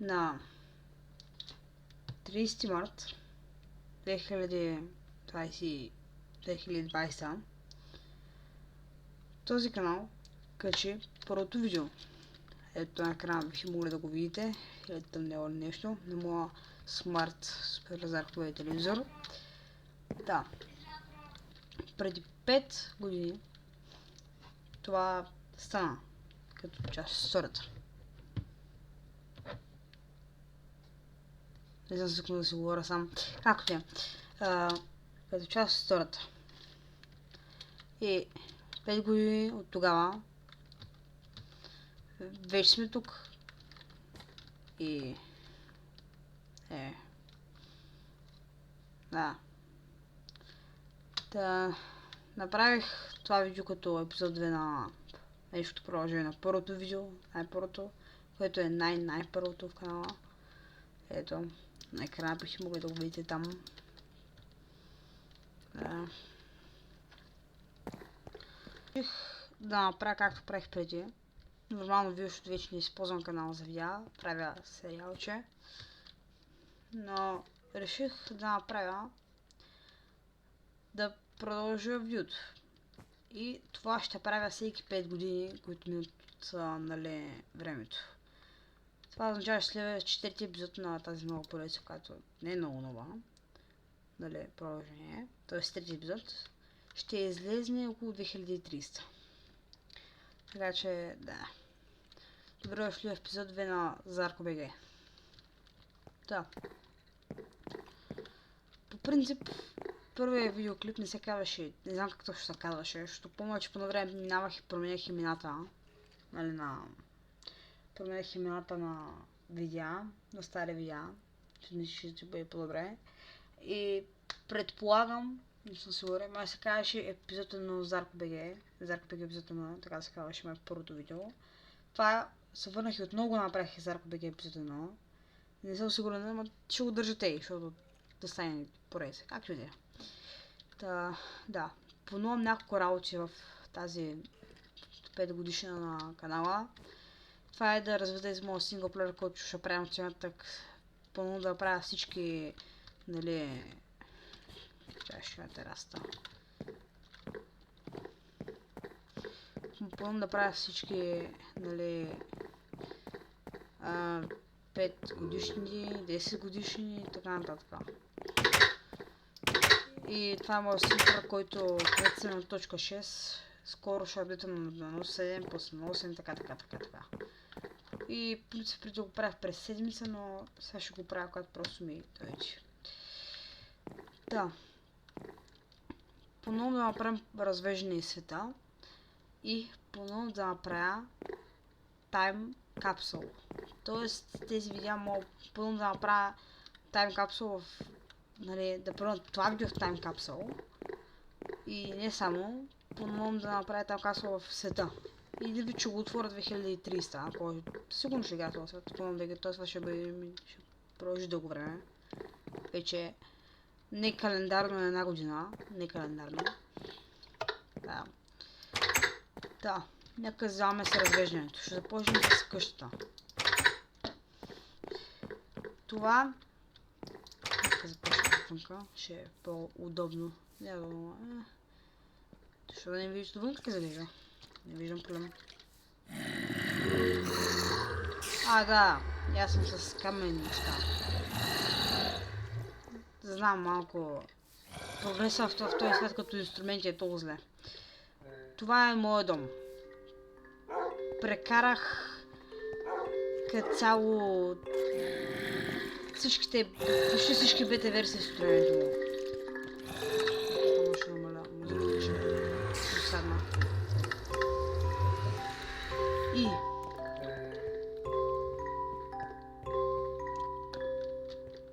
на 30 март 2020 този канал качи първото видео. Ето на екрана бихте могли да го видите. Ето тъмнело нещо на моя смарт супер разарковия телевизор. Да. Преди 5 години това стана като част от историята. Не знам секунда да си говоря сам. Както е. Като част от историята. И 5 години от тогава вече сме тук. И да. Направих това видео като епизод 2 на нещото продължение на първото видео, най-първото, което е най-първото в канала. Ето, на екрана бихте могли да го видите там. Да направя както правих преди. Нормално видеото вече не използвам канала за видеа, правя сериалче. Но реших да направя да продължа видеото. И това ще правя всеки 5 години, които ми са времето. Това означава, че след 4 епизод на тази нова поредица, която не е много нова, продължение, т.е. 3 епизод, ще излезне около 2300. Така че, да. Добре дошли в епизод 2 на Зарко БГ. Да. По принцип, първият видеоклип не се казваше, не знам как точно се казваше, защото помня, че по време минавах и променях имената, променях имената на видеа, на стари видеа, че ще бъде по-добре. И предполагам, не съм сигурен, май се казваше епизод на Зарко БГ, Зарко БГ епизод 1, така се казваше май първото видео. Това се върнах и отново направих Зарко БГ епизод 1. Не съм сигурен, но ще го държате, защото да стане поредица, както и да е. Да, планувам няколко работи в тази 5 годишна на канала. Това е да разведа из моят синглплеер, който ще правим от цената. Планувам да правя всички, чашка на терасата. Планувам да правя всички, 5 годишни, 10 годишни и така нататък. И това е моят синглплеер, който е на точка 6. Скоро ще апдейтвам на 7, после на 8, така. И в принцип преди да го правя през седмица, но сега ще го правя, когато просто ми дойде. Да. Поновно да направим развеждане из света и поновно да направя тайм капсул. Тоест тези видеа мога поновно да направя тайм капсул в, да превърна това видео в тайм капсул. И не само, поновно да направя тайм капсул в света. И да ви че го отворя 2300, ако сигурно ще играя това свет, това ще продължи дълго време. Вече не календарно на една година, не календарно. Да, нека вземаме с разглеждането. Ще започнем с къщата. Това... Нека започнем отвънка, ще е по-удобно. Защо да не видиш отвън как залежа? Не виждам проблем. Да, аз съм с каменни неща. Знам малко. Прогреса в този свят като инструменти е толкова зле. Това е моят дом. Прекарах като цяло почти всички бета версии с строението му. Ще намаля музиката, ще досадна. И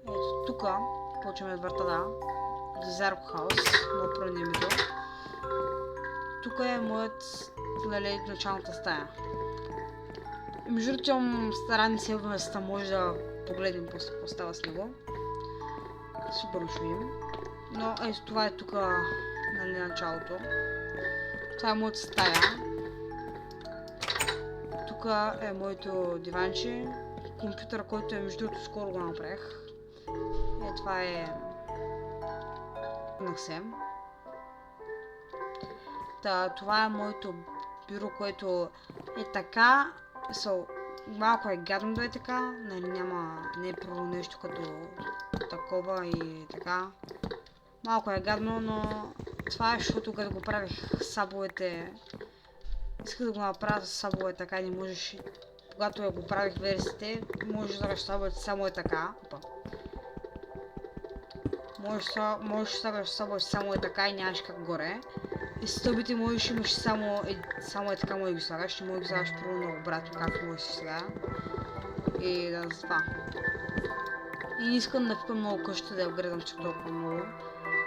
ето тук почваме от вратата Зарко хаус, много правилно името. Тук е моят, началната стая. И между другото имам старани селвенста, може да погледнем какво става с него. Супер ще видим. Но ето това е тук, началото. Това е моята стая. Тук е моето диванче. компютъра, който е между другото скоро го направих. Това е... Наксем. Това е моето бюро, което е така. Малко е гадно да е така, нали не е първо нещо като такова и така. Малко е гадно, но това е, защото като го правих сабовете, исках да го направя с сабове така и не можеш, когато го правих версиите, можеш да слагаш сабовете само е така. Можеш да слагаш сабовете само е така и нямаш как горе. И стълбите можеш имаш само е така може да ги слагаш, не може да ги слагаш първо на обратно, както може си сега. И да, за това. И не искам да пипам много къщата, да я гледам чак толкова много.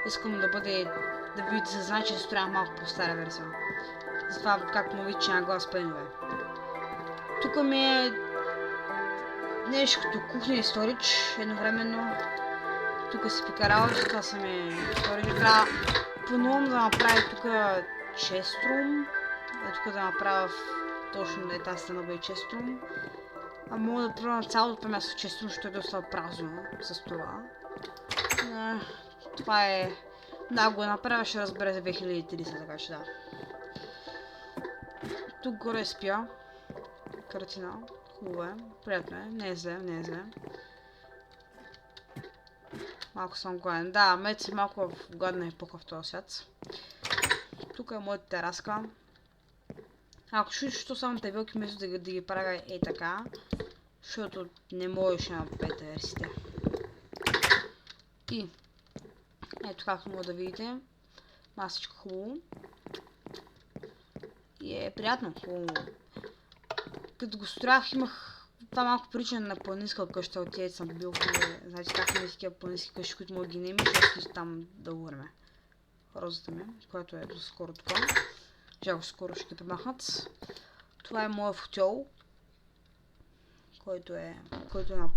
Искам да видите се знае, че се строя малко по-стара версия. Затова, както му видите, че няма глас пенове. Тук ми е нещо като кухня и сторич, едновременно. Тук си пика работа, това са ми сторич. Трябва по-ново да направя тук честрум. Тук да направя точно тази стена бъде честрум. Мога да правя цялото място честрум, защото е доста празно с това. Това е... Да, го направя, ще разбере за 2030, така че да. Тук горе спя. Картина. Хубаво е. Приятно е. Не е зле. Малко съм гладен. Да, мет си малко в гладна епоха в този свят. Тук е моята тераска. Ако чуеш, защо само табелки вместо да ги правя така, защото не можеш на 5 версиите. И ето както мога да видите, масичка хубаво. И е приятно, хубаво. Като го строях, имах това малко причина на планинска къща, от тия съм бил, знаете как има такива планински къщи, които мога да ги наемиш, и там дълго време. Розата ми, която е до скоро това. Жалко скоро ще ги премахнат. Това е моят футьол, който е на...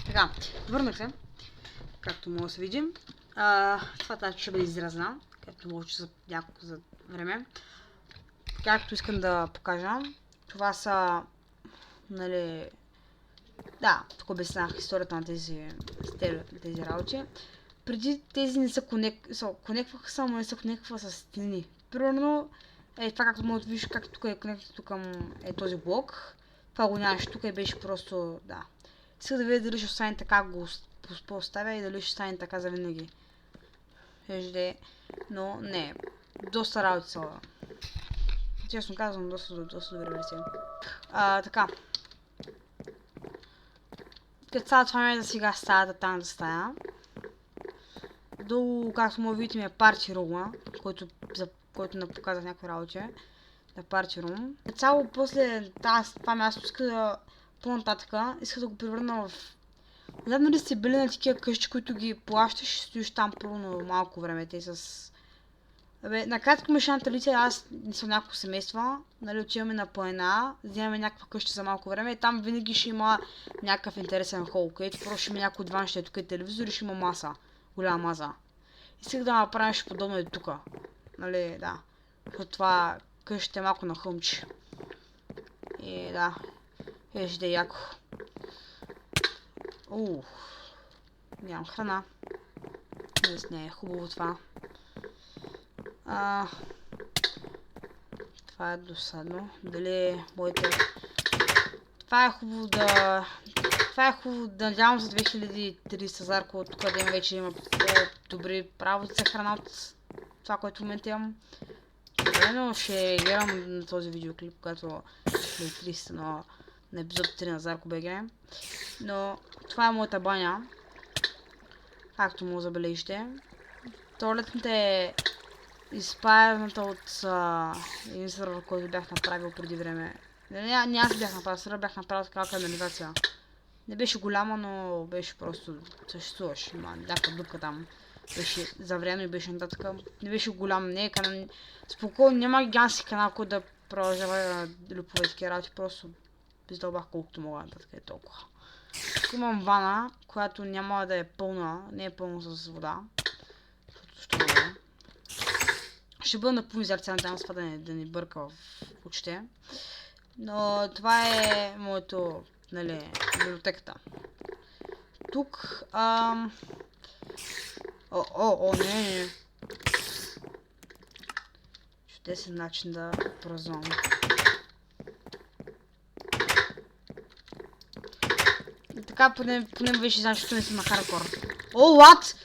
Така, върнах се, както може да се видим. Това тази ще бъде изразна, както може за няколко за време. както искам да покажа. Това са, нали, да, тук обяснах историята на тези работи. Преди тези не са конекваха само, не са конекваха с стени. Примерно, това както може да видиш, как тук е конектито към този блок. Това го нямаше тук и беше просто, да. Исках да видя дали ще остане така, го поставя и дали ще стане така завинаги. Вижде, но не. Доста работи са. Честно казвам, доста добре версия. Така. Като става това е да сега стаята там да стая. Долу, както му видите, ми е парти рума, който не показах някакви работи. На парти рум. Цяло после това място иска да по-нататъка, иска да го превърна в... Не знам дали сте били на такива къщи, които ги плащаш и стоиш там пълно малко време. Те с... накратко мишаната лица, аз не съм някакво семейства, нали, отиваме на планина, вземаме някаква къща за малко време и там винаги ще има някакъв интересен хол, където просто ще има някой диван, ще е тук и телевизор и ще има маса, голяма маса. Исках да направим нещо подобно и тук, нали, да, защото това къщата е малко на хълмче. И да, ще е яко. Нямам храна. Днес не е хубаво това. Това е досадно. Дали моите... Това е хубаво да... надявам за 2300 Зарко, тук да вече има по-добри работи за храна от това, което в момента имам. Но ще гледам на този видеоклип, когато е 300 на епизод 3 на Зарко БГ. Но това е моята баня. Както му забележите. Туалетната е изпаяната от един сървър, който бях направил преди време. Не аз бях направил сървър, бях направил такава канализация. Не беше голяма, но беше просто съществуваш. Има някаква дупка там. Беше завряно и беше нататък. Не беше голям, не е канал. Спокойно, няма гигантски канал, който да продължава да люпова такива работи. Просто издълбах колкото мога нататък е толкова. Тук имам вана, която няма да е пълна, не е пълна с вода. Ще бъда напълно изерцен там, това да не бърка в очите. Но това е моето, нали, библиотеката. Тук, не. Чудесен начин да празнувам. И така поне вече знам, защото не съм на хардкор. What?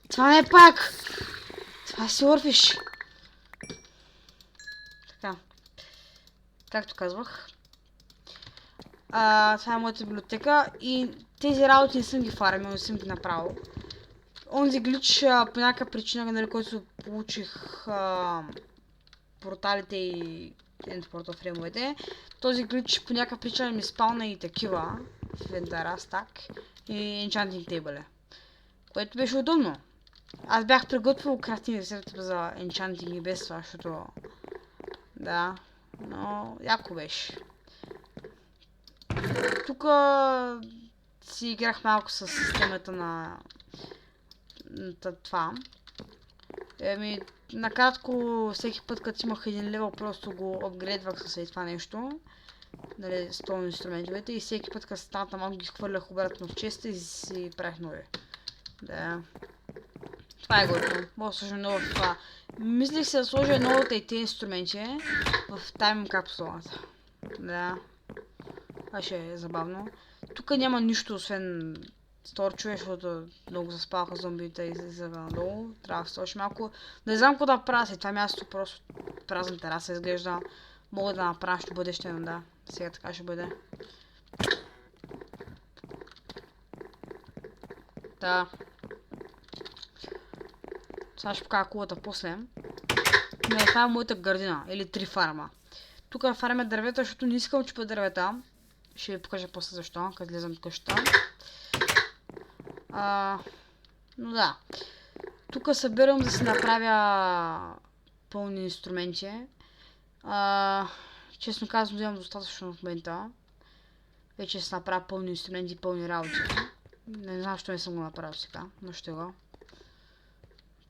Това не е пак! Това си орфиш. Така. Както казвах. Това е моята библиотека и тези работи не съм ги фармил, не съм ги направил. Онзи глич по някаква причина, нали, който получих порталите и портал фреймовете. Този глич по някаква причина ми спална и такива в инвентара, стак и енчантинг тейбъл. Което беше удобно. Аз бях приготвил крафтинг рецепта за енчантинг и без това, защото... Да, но яко беше. Тук си играх малко с системата на това. Накратко, всеки път, като имах един левел, просто го апгрейдвах с това нещо. Нали, столно инструментовете и всеки път, като станата малко, ги хвърлях обратно в честа и си правих нови. Да. Това е готово. Мога да сложа много в това. Мислих се да сложа едно от тези инструменти в тайм капсулата. Да. Това ще е забавно. Тук няма нищо, освен сторчове, защото много заспаваха зомбите и излизаха надолу. Трябва да сторчи малко. Не знам какво да правя след това място, просто празна тераса изглежда. Мога да направя нещо бъдеще, но да. Сега така ще бъде. Да. Сега ще покажа кулата после. Но това е моята градина, или 3 фарма. Тук фармя дървета, защото не искам чупа дървета. Ще ви покажа после защо, като влезам от къщата. Но да. Тук събирам да си направя пълни инструменти. Честно казвам, вземам достатъчно в момента. Вече си направя пълни инструменти и пълни работи. Не знам, защо не съм го направил сега, но ще го.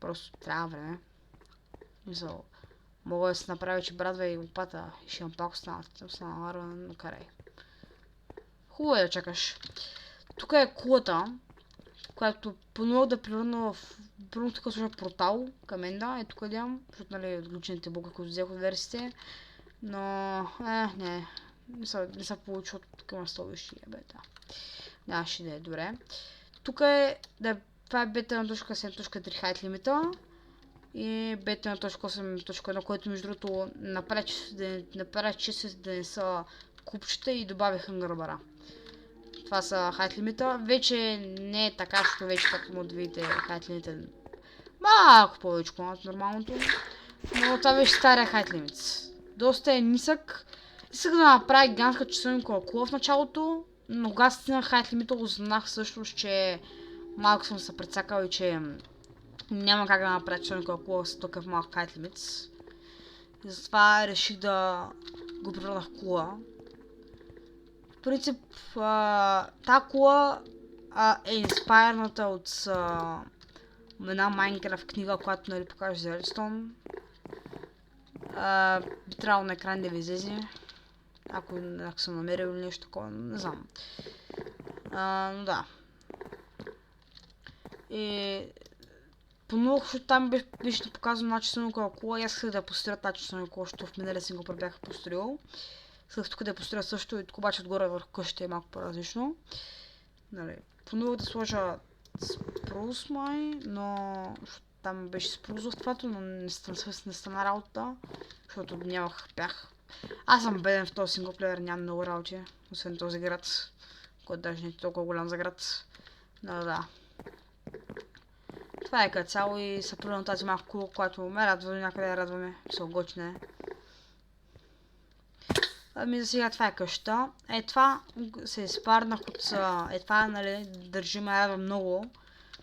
Просто трябва време. Мисъл, Мога да се направя, че брадва и лопата и ще имам пак останала арва, но карай. Хубаво е да чакаш. Тук е кулата, която понова да превърна в... Първо тук служа портал към Енда, ето къде имам, защото нали отключените блока, които взех от версите. Но... не са получил, тук има столбищи, бета. Нямаше да е, добре. Тук е, да, това е бета на точка 7.3 хайт лимита. И бета на точка 8.1, който между другото направи чисто да не са купчета и добавих хангърбара. Това са хайт лимита. Вече не е така, защото вече както му да видите хайт лимита малко повече от нормалното. Но това беше стария хайт лимит. Доста е нисък. Исках да направя гигантска часовен колкула в началото, но когато стигнах хайт лимита, узнах всъщност, че малко съм се прецакал и че няма как да направя часовен колкула с такъв малък хайт лимит. И затова реших да го превърнах в кула. В принцип, тази кула е инспайрната от една Майнкрафт книга, която нали покаже за Редстоун. Би трябвало на екран да ви излезе. Ако съм намерил или нещо такова, не знам. Но да. И понух, защото там беше показано една часовна колкула и аз исках да построя тази часовна колкула, защото в миналия си го бях построил. Исках тук да я построя също и тук обаче отгоре върху къщата е малко по-различно. Нали. Понух да сложа спрус май, но там беше спрус в твото, но не стана работа, защото нямах пях. Аз съм беден в този синглплеер, нямам много работи, освен този град, който даже не е толкова голям за град. Но да. Това е като цяло и се пръвна тази малко кула, която ме радва, някъде радваме, се огочне. Ами за сега това е къщата. Е това се изпарнах от... това нали държи ме радва много.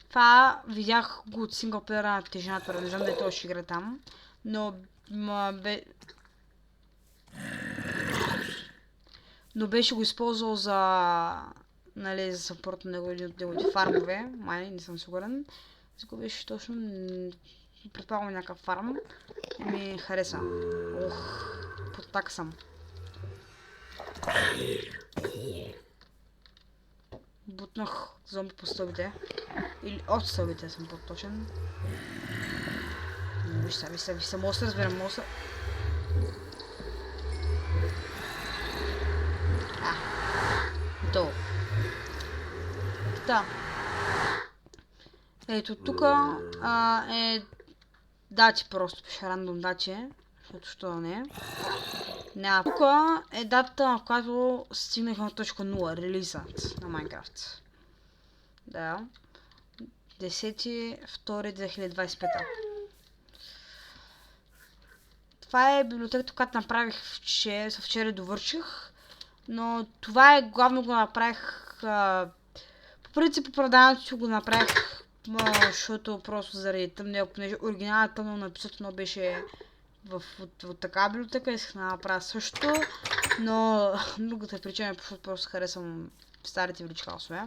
Това видях го от синглплеера на тежината, не знам да е този ще игра там. Но беше го използвал за... нали, за съпорт на неговите фармове. Май, не съм сигурен. За го беше точно... предполагам някакъв фарм. И ми хареса. Ох, подтак съм. Бутнах зомби по стълбите. Или от стълбите съм по-точен. Виж се, мога да се разберем, мога да се... Готово. Да. Ето тук е дати просто, пише рандом дати, защото що не е. Тук е дата, в която стигнахме на точка 0, релизът на Майнкрафт. Да. 10.2.2025. Това е библиотеката, която направих вчера довърших. Но това е главно го направих... по принцип оправданието го направих, защото просто заради тъмния, понеже оригиналът тъмно написато, но беше от така библиотека, исках да направя също, но другата причина е, защото просто харесвам старите величкалсове.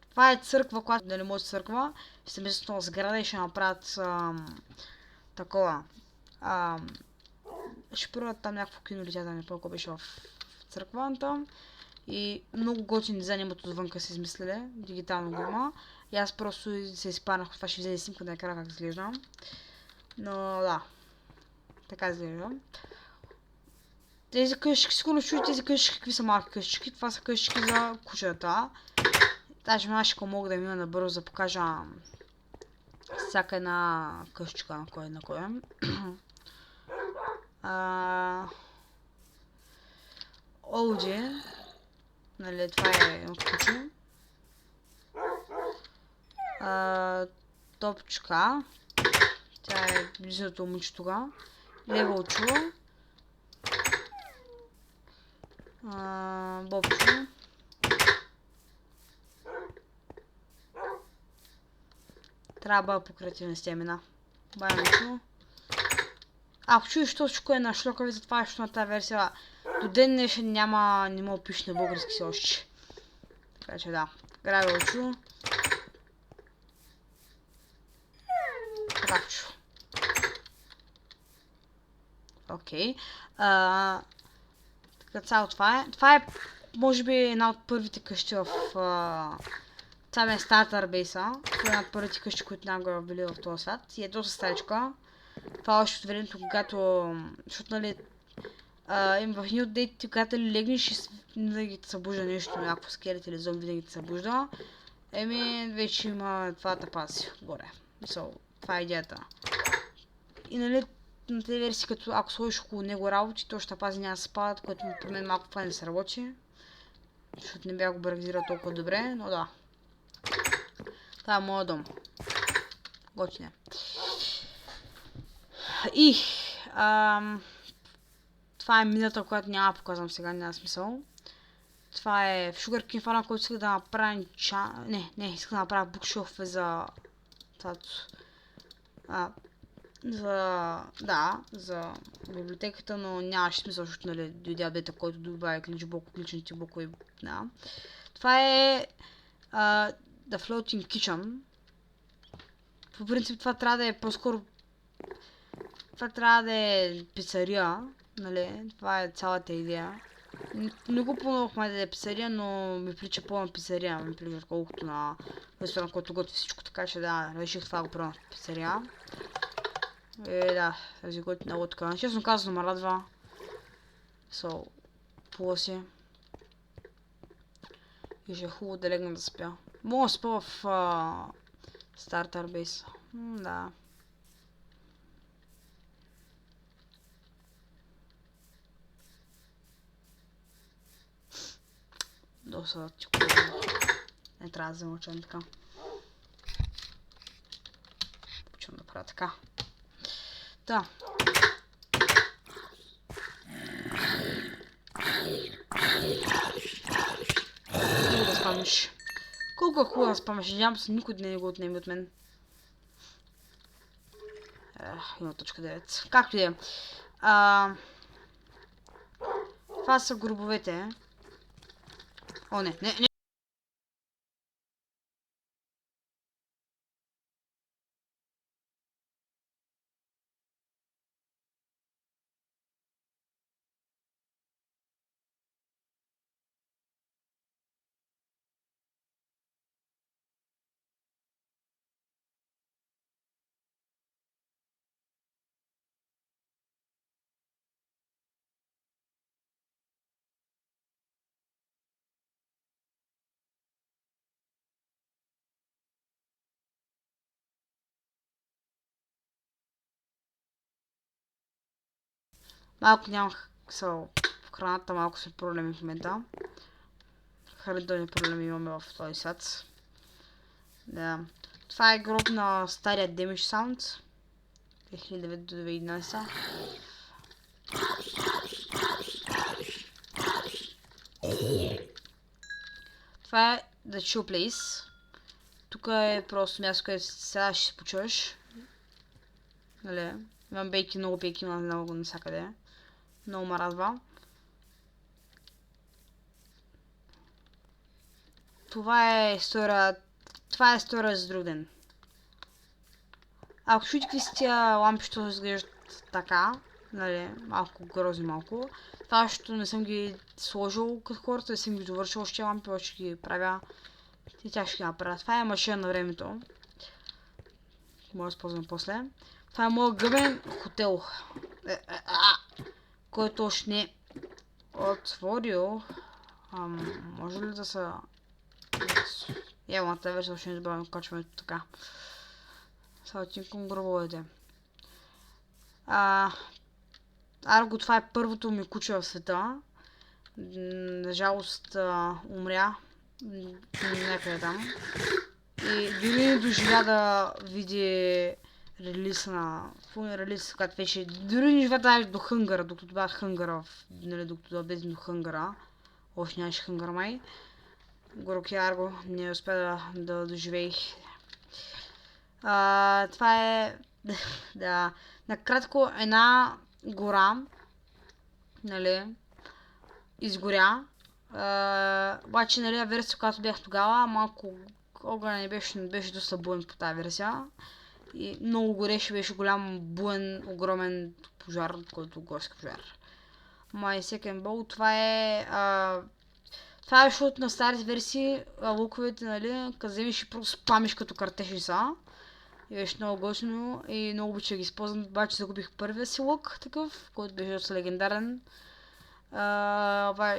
Това е църква, която да не може църква, ще се мисля на сграда и ще направят такова. Ще първат там някакво кино или театър, не помня беше в църквата. И много готини дизайн имат отвънка се измислили, дигитално го има. И аз просто се изпарнах от това, ще вземе снимка да екрана как изглежда. Но да, така изглежда. Тези къщички, сигурно чуете тези къщички, какви са малки къщички. Това са къщички за кучета. Даже ако мога да мина набързо да покажа всяка една къщичка на кой е. Олди. Нали, това е от куче. Топчка. Тя е близото момиче тога. Левелчо. Бобчо. Трябва покративна стемена. Баянчо. Ако чуеш точно е на шлокови, затова е на тази версия. До ден днешен не мога пише на български си още. Така че да. Гравелчо. Кравчо. окей. Така цяло това е. Това е, може би, една от първите къщи в... това ми е стартър бейса. Това е една от първите къщи, които няма били в този свят. И е доста старичка. Това е още от времето, когато... Защото, нали... в едни от дейтите, когато ли легнеш и винаги те събужда нещо, някакво скелет или зомби винаги те събужда. Вече има това да пази отгоре. Това е идеята. И нали, на тези версии, като ако сложиш около него работи, то ще пази няма да се спадат, което при мен малко това не се работи. Защото не бях го барагизирал толкова добре, но да. Това е моят дом. Готин е. И... това е мината, която няма да показвам сега, няма смисъл. Това е в Sugarcane Farm, който исках да направя исках да направя букшелфове за... за библиотеката, но нямаше смисъл, защото нали, дойде апдейта, който добавя кличните блокове. Да. Това е The Floating Kitchen. По принцип това трябва да е по-скоро... Това трябва да е пицария, нали? Това е цялата идея. Не го планувахме да е пицария, но ми прилича по-на пицария, ми прилича отколкото на ресторант, който готви всичко, така че да, реших това да го правя в пицария. Да, тази готина лодка. Честно казано ме радва. Пула си. И ще е хубаво да легна да спя. Мога да спа в Starter Base. Да. Доста тико. Не трябва да замълчам така. Почвам да правя така. Да. Хубаво да спамиш. Колко е хубаво да спамиш? Надявам се никой да не го отнеме от мен. 1.9. Както и е. Това са гробовете. О, не. Малко нямах в храната, малко са проблеми в момента. Хранителни проблеми имаме в този свят. Да. Това е гроб на стария Damage Sound. 2009 до 2011. Това е The Chill Place. Тук е просто място, където сега ще се почуваш. Нали? Имам бейки, много бейки, има много навсякъде. Много ме радва. Това е история за друг ден. Ако чуете какви са тия лампи, що изглеждат така, нали, малко грозни малко. Това, защото не съм ги сложил като хората, не съм ги довършил още лампи, още ги правя. И тя ще ги направя. Това е машина на времето. Може да използвам после. Това е моят гъбен хотел. Който още не отворил. Може ли да са... Ямата вече още не забравям качването така. Сега отим към гробовете. Арго, това е първото ми куче в света. На жалост умря. Някъде там. И дори не доживя да види релиз на... релиз, когато вече... Дори не живя даже до хънгъра, докато бях хънгъра, нали, докато да влезем до хънгъра. Още нямаше хънгър май. Гороки Арго не успя да доживеих. Това е... да... Накратко, една гора, нали, изгоря. Обаче, нали, версия, която бях тогава, малко огъня не беше доста буен по тази версия. И много гореше, беше голям, буен, огромен пожар, който горски пожар. My Second Bow, това е защото на старите версии луковете, нали, като вземеш и просто спамиш като картеши са. И беше много готино и много обичах да ги използвам, обаче загубих първия си лук такъв, който беше доста легендарен.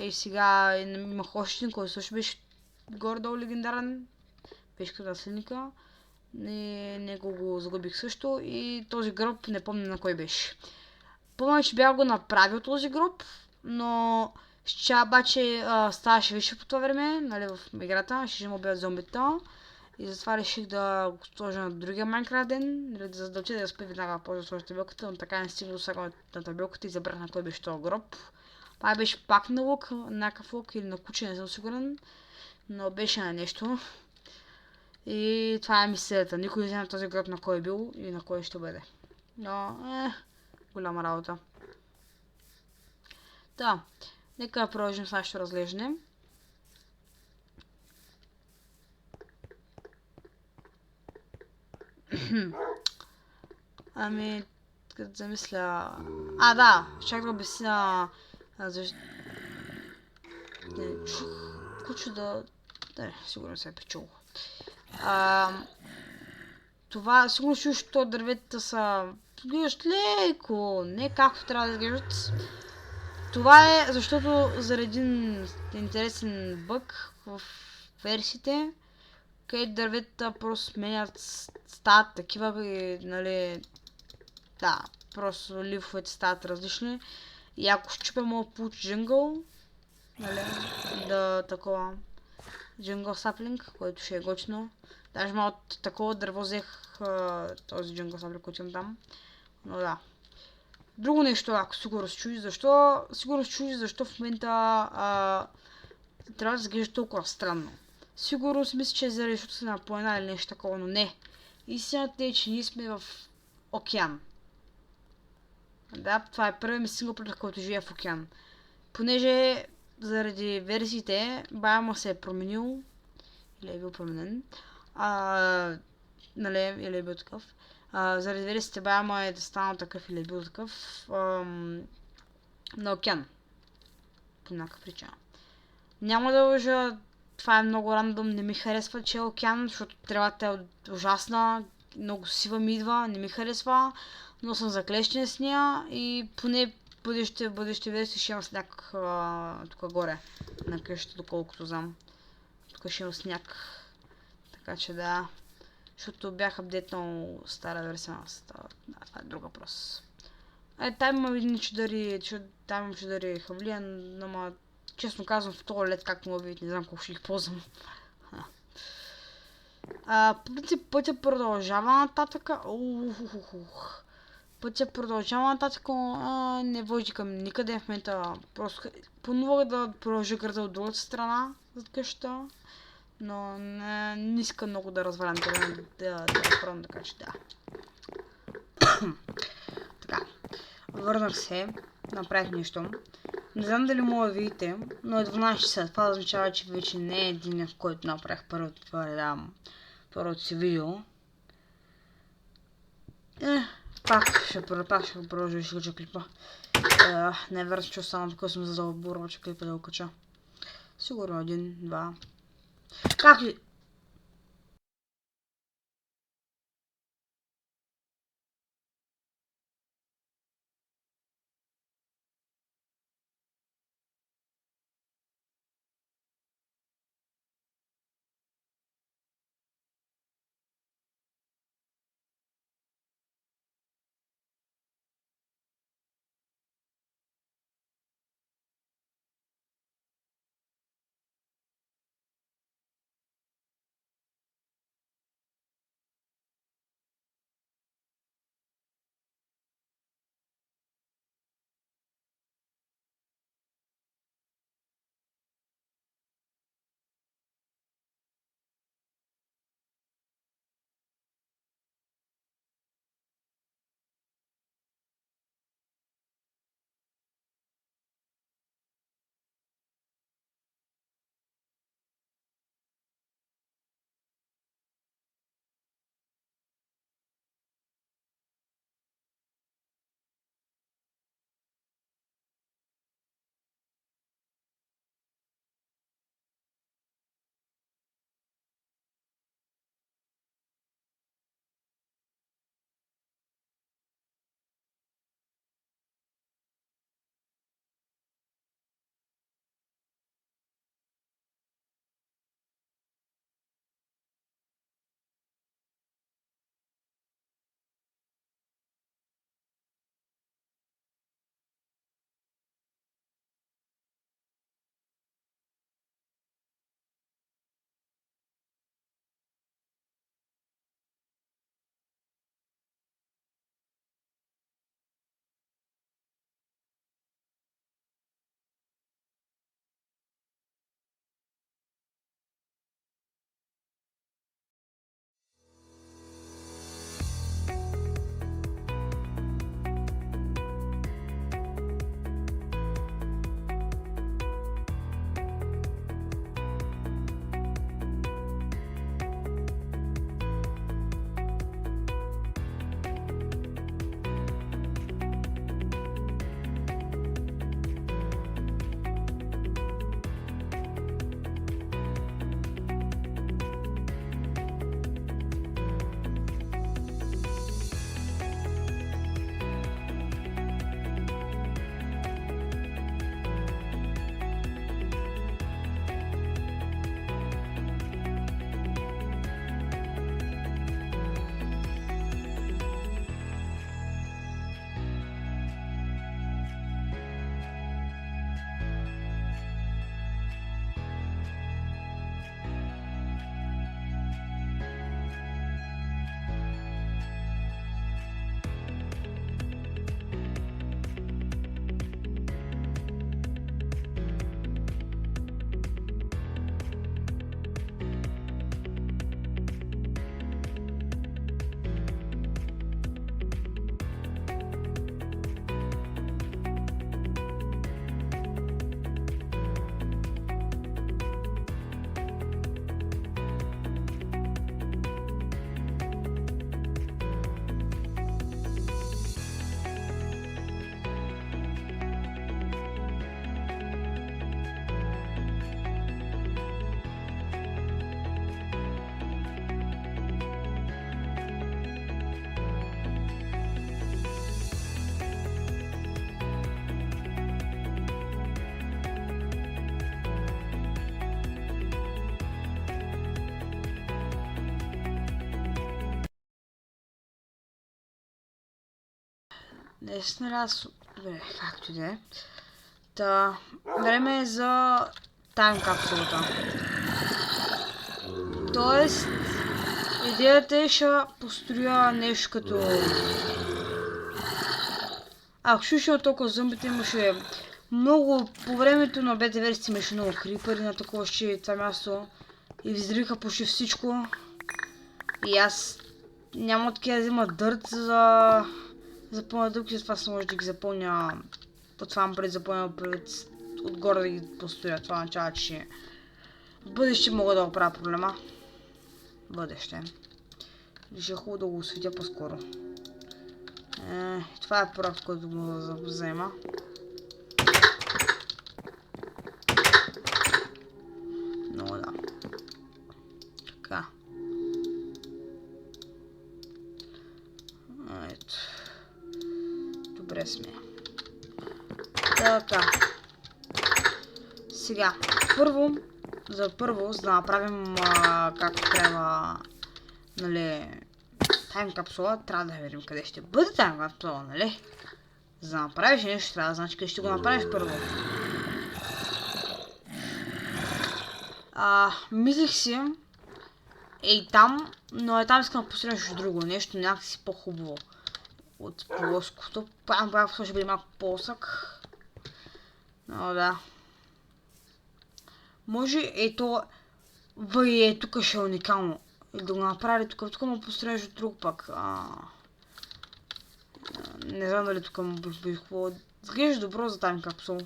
И сега имах още един, който също беше горе-долу легендарен. Беше като наследника. И него го загубих също. И този гроб не помня на кой беше. Помня, че бях го направил този гроб, но обаче ставаше више по това време, нали, в играта, ще му бяха зомбита. И затова реших да го сложа на другия Майнкрафт ден, нали, за да отида да спя веднага после да сложа табелката, но така не стигна до сега на табелката и забрах на кой беше този гроб. Това беше пак на лук, някакъв лук или на куче, не съм сигурен, но беше на нещо. И това е мисълта. Никой не знае този гроб на кой е бил и на кой ще бъде. Но, голяма работа. Да, нека продължим с нашето разглеждане. Ами, като замисля... Да, чак да обясня... Защо... Не, чух куче да... Не, сигурно се е причул. Това, сигурно чуш, що дърветата са... Изглеждат леко, не както трябва да изглеждат. Това е защото заради един интересен бъг в версиите, където дърветата просто сменят стават такива и, нали... Да, просто лифовете стават различни. И ако щупя, мога да получи джингъл, нали, да такова джингъл саплинг, който ще е готино. Даже малко от такова дърво взех този джингъл саплинг, който имам там. Но да. Друго нещо, ако сигурно се чуди защо, в момента трябва да изглежда толкова странно. Сигурно си мисля, че е заради, защото се на планина или нещо такова, но не. Истината е, че ние сме в океан. Да, това е първият ми синглплеер, който живее в океан. Понеже заради версиите, байма се е променил, или е бил променен, нали, или е бил такъв. Заради версиите байма е да станал такъв или е бил такъв на океан. По някаква причина. Няма да лъжа, това е много рандом, не ми харесва, че е океан, защото тревата е ужасна, много сива ми идва, не ми харесва, но съм заклещен с нея и поне бъдеще версии ще имам сняг тук горе на къщата, доколкото знам. Тук ще имам сняг, така че да, защото бях апдейтнал стара версия на това е друг въпрос. Там има едни чудари, хавлия, но честно казвам в този лед, както мога видите, не знам колко ще ги ползвам. По принцип пътя продължава нататък. Не води към никъде в момента. Просто понова да продължа града от другата страна зад къщата. Но не искам много да развалям терена, да разправям, така че да. Така. Върнах се, направих нещо. Не знам дали мога да видите, но е 12 часа. Това означава, че вече не е един, в който направих първото си видео. Пак ще продължа и ще кача клипа. Не е верно, че останам тук съм за да обурва, че клипа да го кача. Сигурно един, два. Как ли? Наистина ли аз... Добре, както и да е. Та, време е за тайм капсулата. Тоест, идеята е ще построя нещо като... Ако ще толкова зомбите, имаше много... По времето на бета версия имаше много крипъри на такова ще това място. И взривиха почти всичко. И аз няма такива да взема дърт за запълня дълги, затова се може да ги запълня по това пред запълня пред отгоре да ги построя. Това означава, че в бъдеще мога да оправя проблема. Бъдеще. И ще е хубаво да го осветя по-скоро. Това е проект, който мога да взема. Много да. Така. Ето. Добре сме. Така. Сега. За да направим както трябва, нали, тайм капсула, трябва да видим къде ще бъде тайм капсула, нали? За да направиш нещо, трябва да знаеш къде ще го направиш първо. Мислих си, и там, но там искам да построя нещо друго, нещо някакси по-хубаво от плоското. Правилно ще бъде малко плосък. Но да. Може ето тук ще е уникално. Или да го направи тук му построя нещо друго пък. Не знам дали тук му бих хубаво. Изглежда добро за тайм капсул.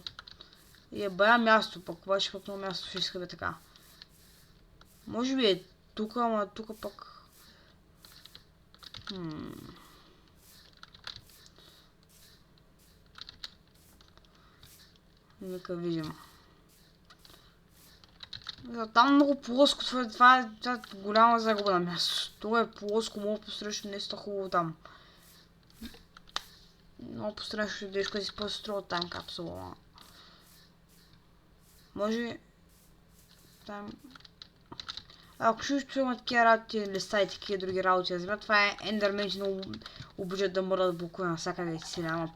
И е бая място пък, обаче пък много място ще иска бе така. Може би е тук, ама тук пък... Нека видим. Там много плоско, това е голяма загуба на място. Това е плоско, мога построиш нещо хубаво там. Много построиш идееш, къде си построил там капсула. Може... Там... Ако ще има такива работи, листа и такива други работи да вземат, това е ендермените много обичат да мърдат блокове навсякъде и си няма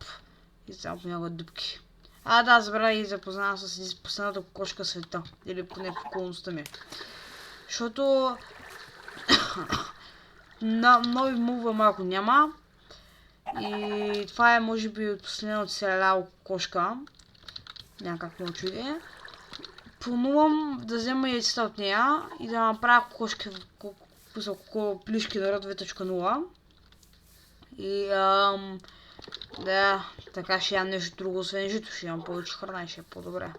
и само понякога дупки. Да, забравя и запознавам с последната кокошка света, или поне в околността ми. Защото нови мува малко няма. И това е може би от последната оцеляла кокошка. Някак не очуди. Планувам да взема яйцата от нея и да направя кокошки плишки на род 2.0. И да, така ще ям нещо друго, освен жито, ще имам повече храна и ще е по-добре.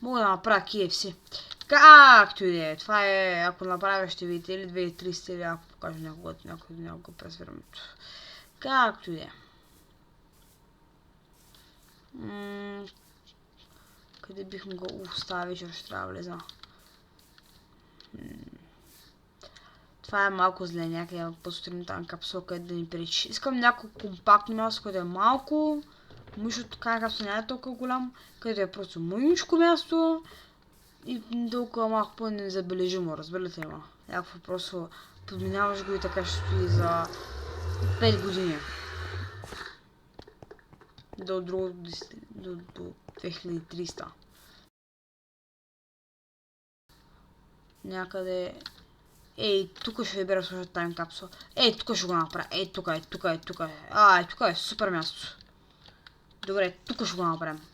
Мога да направя KFC. Както и да е, това е, ако направя ще видите или 2300 или ако покажа някога през времето. Както и да е. Къде бих могъл оставя, че ще трябва да влеза. Това е малко зле, някъде построим там капсула, къде да ни пречи. Искам някакво компактно място, къде е малко. Мъжът така капсула не е толкова голям, къде е просто мъничко място. И толкова малко по-незабележимо, разбирате ли ма? Някакво просто подминаваш го и така ще стои за 5 години. До 2300. Някъде... тук ще вибера слушат тайм капсула. Тук ще го направя. Тук е супер място. Добре, тук ще го направим.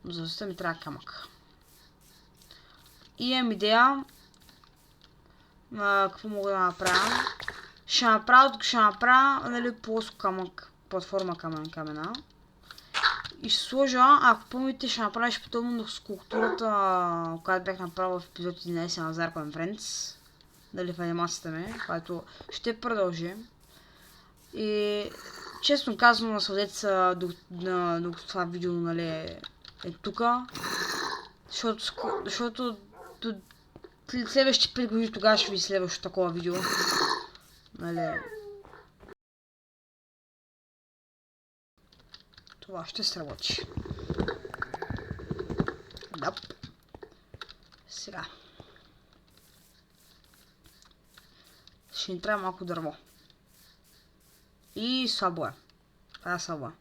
Но за да ми трябва камък. И имам идея. Какво мога да направя? Ще направя, нали, плоско камък. Платформа камена. И ще сложа, ако помните, ще направиш подобно на скулптурата, която бях направила в епизод 11 на Zarko and Friends. Дали в анимацията ми, която ще продължи. И честно казано, насладете се докато това видео, нали, е тука. Защото следващите 5 години тогава ще ви следващо такова видео. Нали. Това ще сработи. Да. Сега. Ще ни трябва малко дърво. И слабо е. Това е сълба.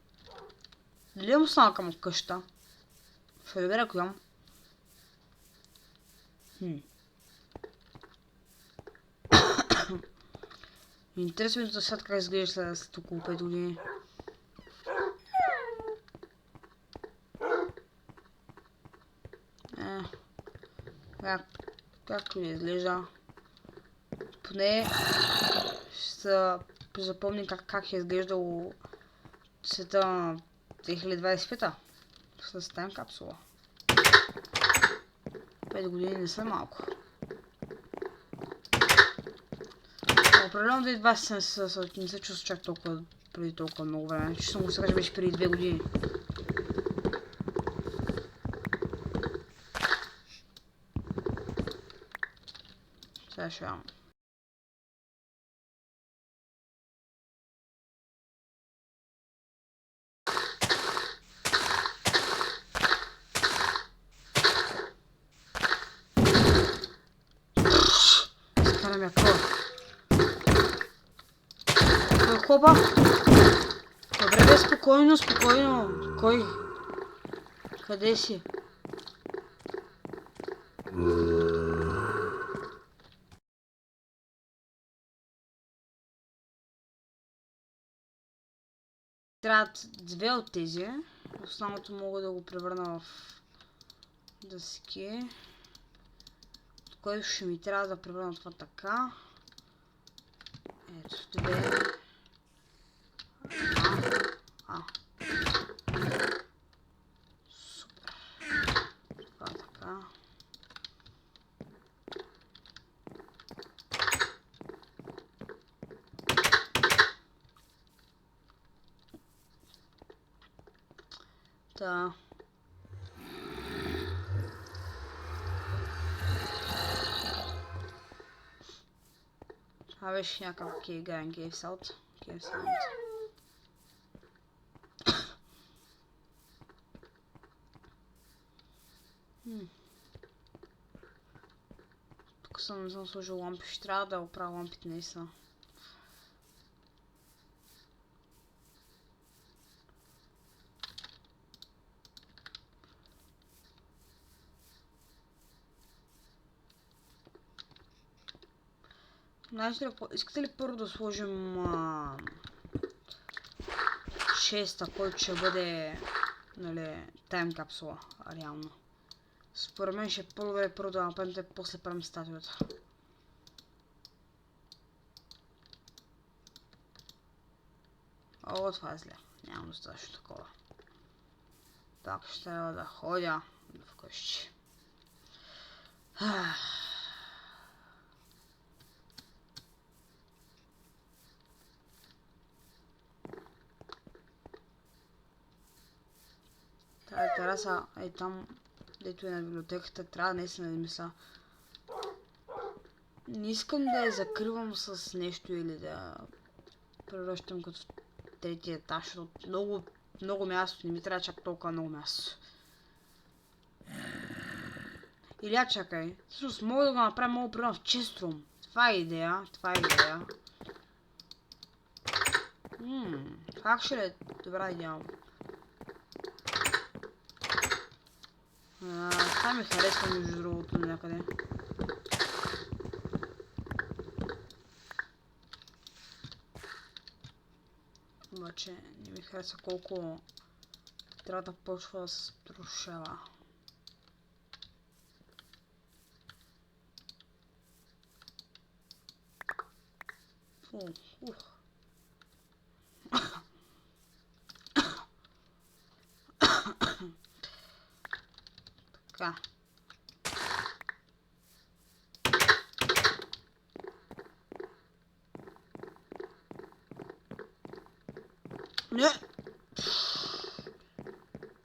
Дали имам останалка му в къщата? Ще добре, ако имам. Интересно ми да сега как изглежда след около 5 години. Както изглежда. Поне ще се запомни как е изглеждало света на 2025-та с тайм капсула. 5 години не са малко. Определено 2020 не се чувства чак толкова преди толкова много време. Чувствам го сега, че беше преди 2 години. Сега ще имам. Скарам я кров. Хопа! Добре бе, спокойно, спокойно. Кой? Къде си? Трябват 2 от тези. Останалото мога да го превърна в дъски. От който ще ми трябва да превърна това така. Ето, 2. Супер. Това така. Та. Това беше някакъв кейгайн кейвсаут. Тук не съм сложил лампи, ще трябва да оправя лампите наистина. Знаете ли, искате ли първо да сложим 6-та, който ще бъде, нали, тайм капсула, реално. Според мен ще е по-добре първо да направим, после правим статуята. О, това е зле. Нямам достатъчно такова. Так, ще трябва да ходя вкъщи. Тази тераса е там, дето е на библиотеката, трябва наистина да мисля. Не искам да я закривам с нещо или да превръщам като третия етаж, защото много място, не ми трябва чак толкова много място. Или чакай, всъщност мога да го направя много примерно в чиструм. Това е идея, как ще е добра идея. Това ми харесва между другото някъде. Обаче не ми харесва колко трябва да почва да се струшава. Така. Не!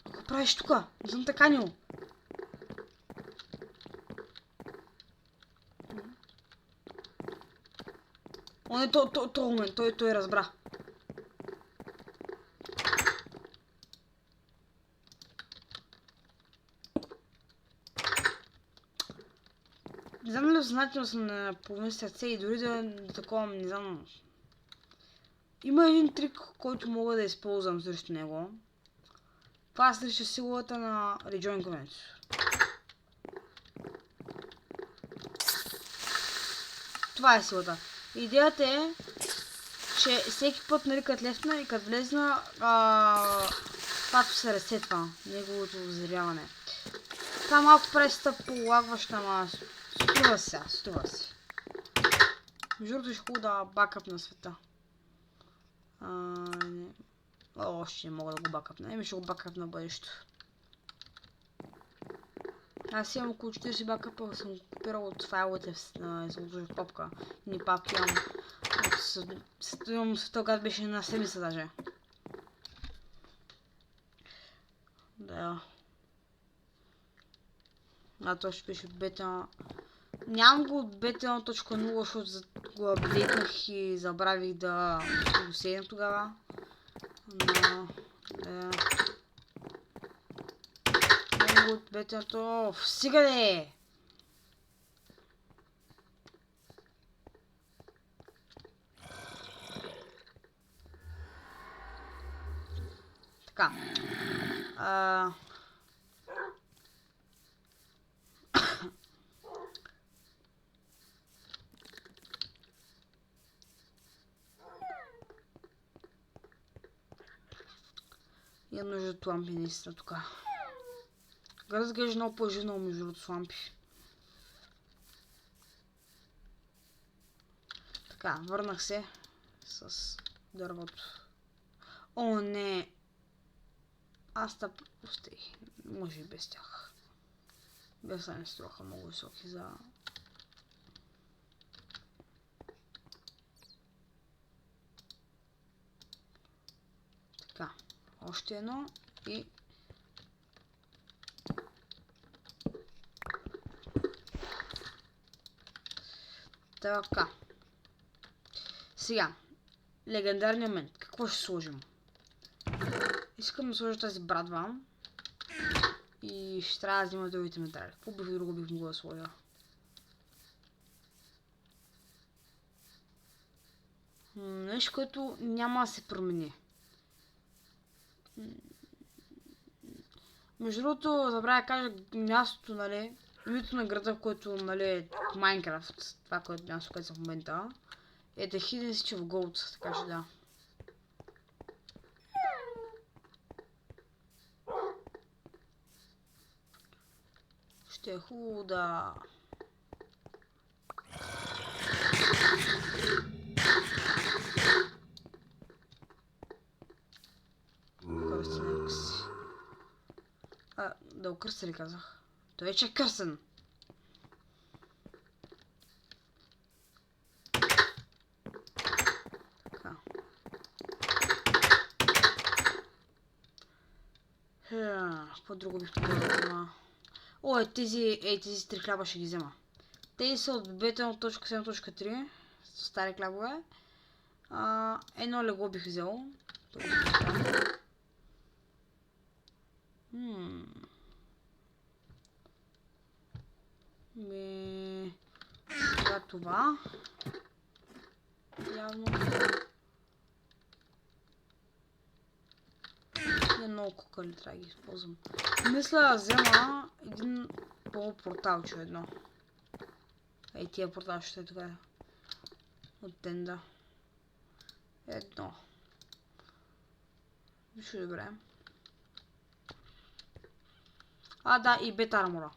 Какво правиш тука? Не съм така канил. О, не, той разбра. Не знам ли съзнателно съм на половин сърце и дори да такова не знам. Има един трик, който мога да използвам срещу него. Това е срещу силата на Rejoin Comments. Това е силата. Идеята е, че всеки път, нали, като лефна и като влезна, пак се ресетва неговото взривяване. Това малко преста полагваща, ама струва се. Между другото, ще хубаво да бакъп на света. Не. Още не мога да го бакъпна. Ще го бакъп на бъдещето. Аз имам около 40 бакъпа, съм копирал от файловете на изложих папка. Ни папки имам света, когато беше на седмица даже. Да. То ще беше бета. Нямам го от бета 1.0, защото го апдейтнах и забравих да го седна тогава. Но, да. Нямам го от бета, стига де! Така. Имам нужда от лампи наистина тук. Гръз изглежда много по-жирно между другото с лампи. Така, върнах се с дървото. О, не! Аз тъп... Пустей. Може и без тях. Без да не струваха много високи за... Така. Още едно и... Така. Сега. Легендарният момент. Какво ще сложим? Искам да сложа тази брадва. И ще трябва да взема другите метали. Какво друго бих могъл да сложа? Нещо, което няма да се промени. Между другото, забравя да кажа мястото, нали, името на града, в който, нали, е Майнкрафт, това, което място, където съм в момента, е The Hidden City of Gold, така че да. Ще е хубаво да... Да окърся ли казах? Той вече е кърсен. Така. Какво друго бих могъл да взема? О, тези три хляба ще ги взема. Тези са от бета 7.3, с стари хлябове. Едно легло бих взел. Това. Явно. Не много кукали трябва да ги използвам. Мисля да взема един полупорталчо едно. Ей, тия порталчета е така. От тенда. Едно. Виж добре. Да, и бета армора.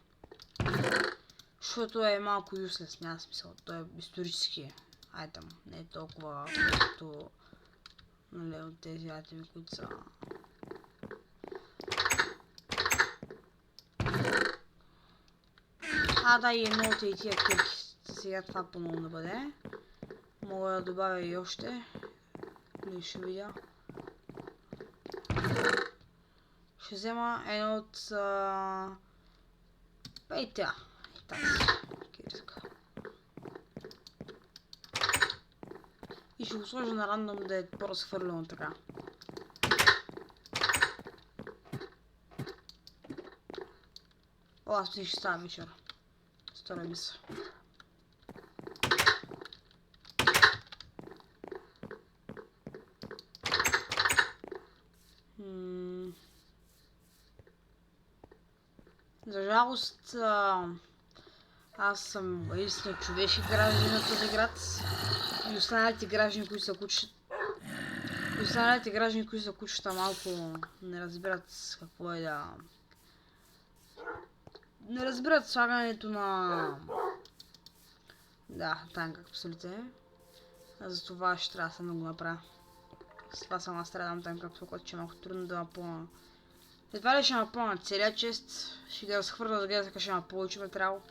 Защото е малко useless, няма смисъл. Той е исторически айтем. Не е толкова като, нали, от тези айтеми, които са... Да, и едно от тия кирки. Сега това по-много да бъде. Мога да добавя и още. Или ще видя. Ще взема едно от... Ей тя. Тази кирка. И ще го сложа на рандом да е по-разхвърлено така. Аз ще става вечер. Стара мисъл. жалост, аз съм единствено човешки граждани на този град и останалите граждани, които се кучат, малко не разбират какво е да... Не разбират слагането на... Да, танка капсулите. Затова ще трябва да се много направя. С това само страдам танка капсула, което ще е малко трудно да напълна. Едва ли ще напълна целият чест. Ще ги разхвърля, за да ще има повече материал.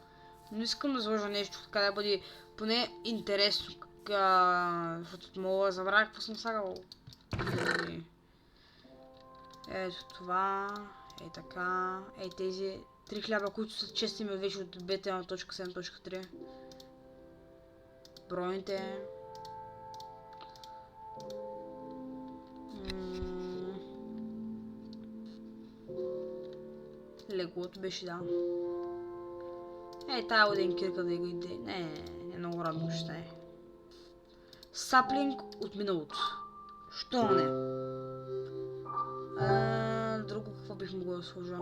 Но искам да заложа нещо, така да бъде поне интересно. Защото мога да забравя какво съм слагал. Ето това. Е така. Е тези 3 хляба, които са честими вече от BT1.7.3. Броните. Леглото беше, да. Е, тая один кирка да го иде. Не, много радно ще е. Саплинг от миналото. Що не? Друго какво бих могъл да сложа?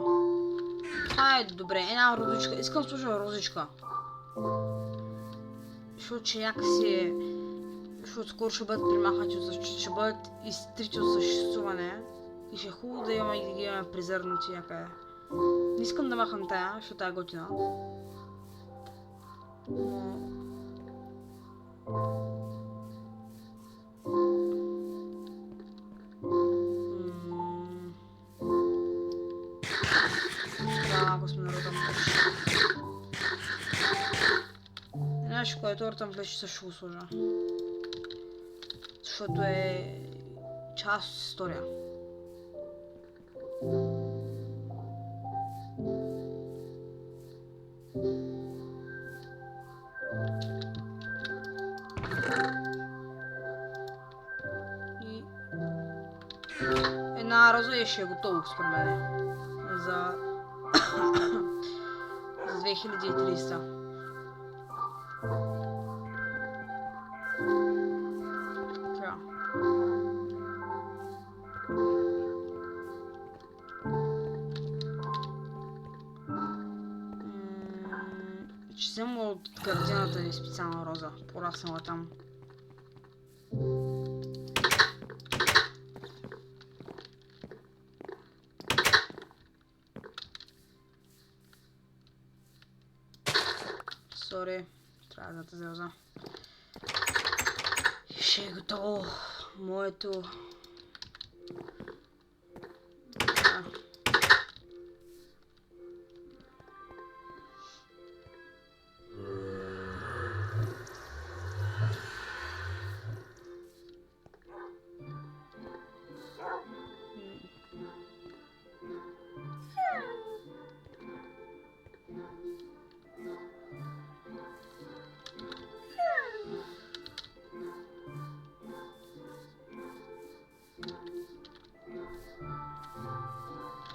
Това е добре, една розичка. Искам да сложа розичка. Защото че някакси... Защото скоро ще бъдат примахнати от съществуване, ще бъдат изтрити от съществуване. И ще е хубаво да имаме и да ги имаме призърнати някъде. Не искам да махам тая, защото тая е готина. Ако сме на ротъм плещ. Знаеш, което ротъм плещ също го сложа. Защото е част от история. И една роза и ще е готово според мен. За 2300. Така. Ще взема от картината ни специална роза. Пораснала там. Сори, трябва да те залза. Ще е готово моето...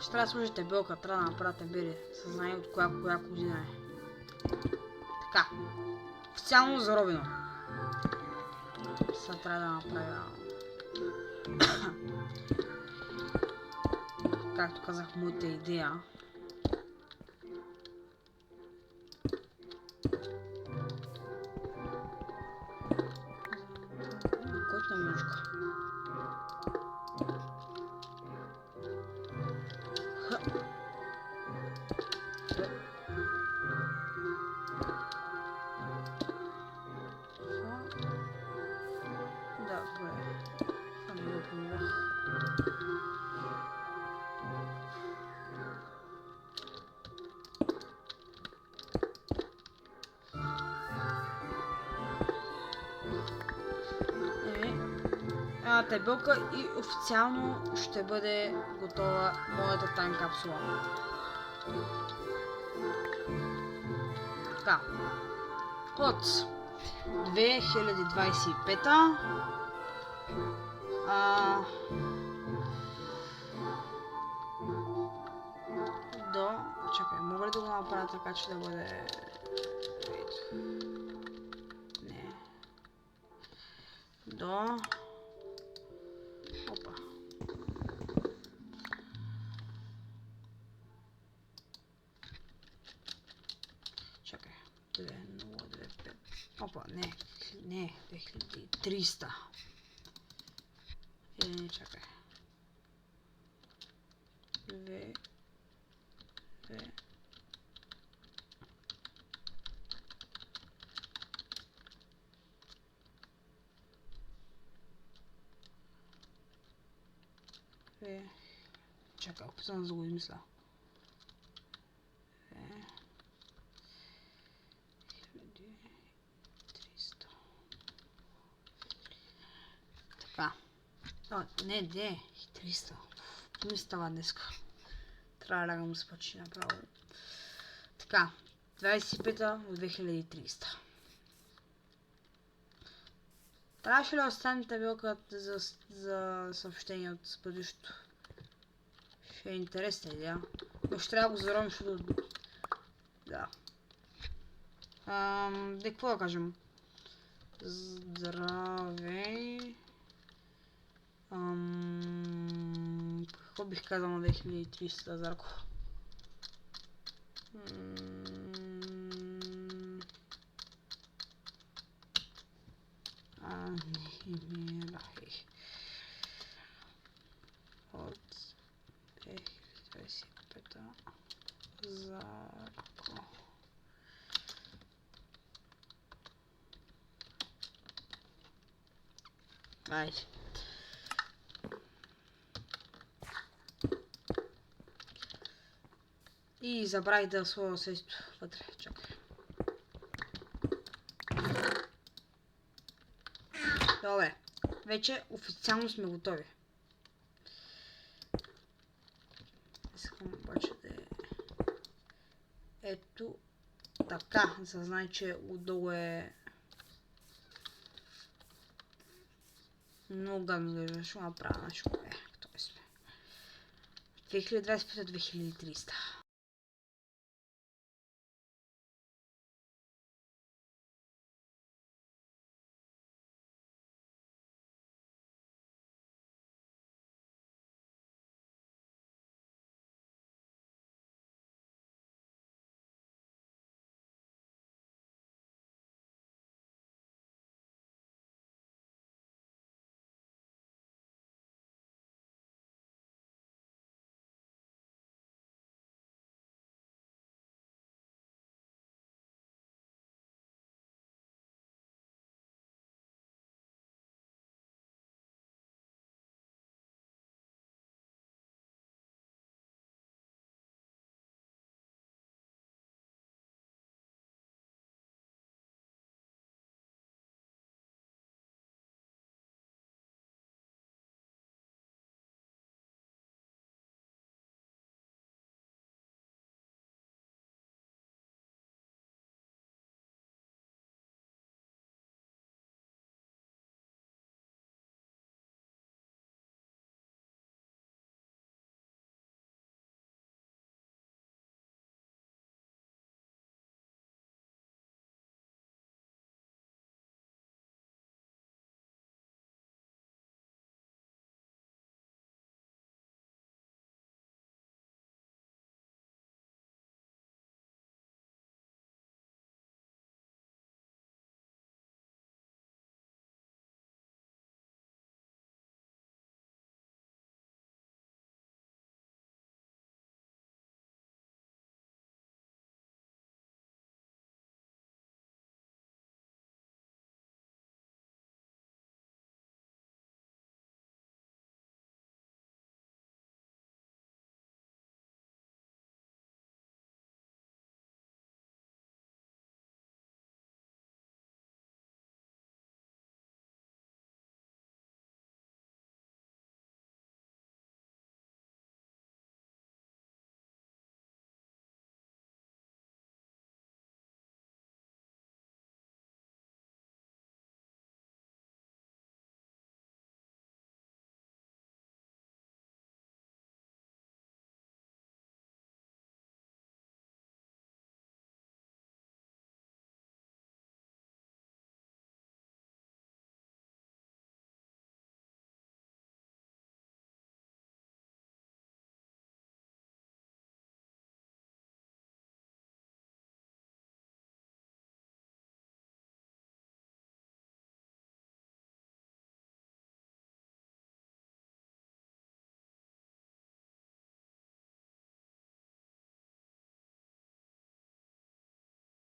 Ще трябва да сложи табелка, трябва да направя табели. Съзнание от коя година е. Така. Официално заробено. Сега трябва да направя... Както казах, моята идея. Който на мъжка. Да, добре. Това не го помогах. Табелка и официално ще бъде готова моята тайм капсула. Така. От 2025 до... Чакай, мога ли да го направя така, че да бъде... Не. До... Опа. Не, 2300. Не, чакай. В. Чакай, опитвам да го измисля. 300. Така. Не, 300. Не става днеска. Трябва да лягам да спачи направо. Така. 25-та от 2300. Трябваше ли да остане табелката за съобщение от бъдещето? Ще е интересна идея. Но ще трябва да го заровим, защото... Да. Какво да кажем? Здравей. Какво бих казал на 2300, Зарко? Не ми рахи. От 2025 Зарко. Айде. И забравих да сложа сесто вътре. Чакай. Добре. Вече официално сме готови. Искам обаче да е... Ето така. За да знае, че отдолу е... Много гадно да изглежда. Ще направя нещо. Готови сме. 2025-2300.